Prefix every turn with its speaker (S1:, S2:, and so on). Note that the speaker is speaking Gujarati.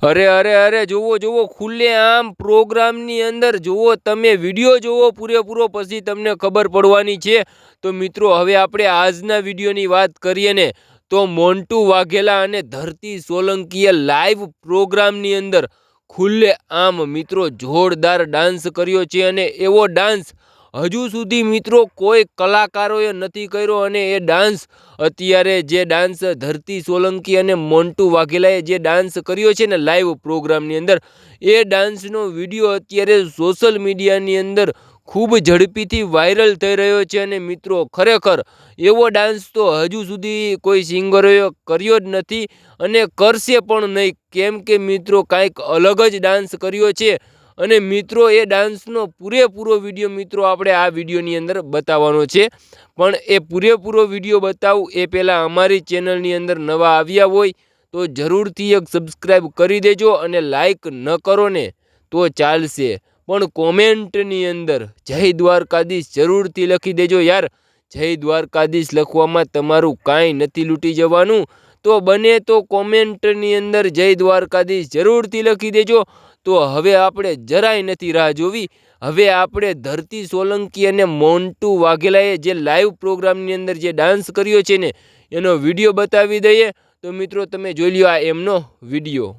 S1: અરે જુઓ જુઓ ખુલ્લે આમ પ્રોગ્રામની અંદર જુઓ તમે વિડીયો જુઓ પૂરેપૂરો, પછી તમને ખબર પડવાની છે। તો મિત્રો હવે આપણે આજના વિડીયોની વાત કરીએ ને તો મોન્ટુ વાઘેલા અને ધરતી સોલંકીએ લાઈવ પ્રોગ્રામની અંદર ખુલ્લે આમ મિત્રો જોરદાર ડાન્સ કર્યો છે, અને એવો ડાન્સ હજુ સુધી મિત્રો કોઈ કલાકારોએ નથી કર્યો। અને એ ડાન્સ અત્યારે જે ડાન્સ ધરતી સોલંકી અને મોન્ટુ વાઘેલાએ જે ડાન્સ કર્યો છે ને લાઈવ પ્રોગ્રામની અંદર, એ ડાન્સનો વિડીયો અત્યારે સોશિયલ મીડિયાની અંદર ખૂબ ઝડપીથી વાયરલ થઈ રહ્યો છે। અને મિત્રો ખરેખર એવો ડાન્સ તો હજુ સુધી કોઈ સિંગરોએ કર્યો જ નથી અને કરશે પણ નહીં, કેમ કે મિત્રો કાંઈક અલગ જ ડાન્સ કર્યો છે। અને મિત્રો એ ડાન્સનો પૂરેપૂરો વિડીયો મિત્રો આપણે આ વિડીયોની અંદર બતાવવાનો છે, પણ એ પૂરેપૂરો વિડીયો બતાવું એ પહેલાં અમારી ચેનલની અંદર નવા આવ્યા હોય તો જરૂરથી એક સબસ્ક્રાઈબ કરી દેજો, અને લાઈક ન કરો ને તો ચાલશે પણ કોમેન્ટની અંદર જય દ્વારકાધીશ જરૂરથી લખી દેજો યાર। જય દ્વારકાધીશ લખવામાં તમારું કાંઈ નથી લૂંટી જવાનું, તો બને તો કોમેન્ટની અંદર જય દ્વારકાધીશ જરૂરથી લખી દેજો। તો હવે આપણે જરાય નથી રાહ જોવી, હવે આપણે ધરતી સોલંકી અને મોન્ટુ વાઘેલાએ જે લાઈવ પ્રોગ્રામની અંદર જે ડાન્સ કર્યો છે ને એનો વિડીયો બતાવી દઈએ। તો મિત્રો તમે જોઈ લ્યો આ એમનો વિડીયો।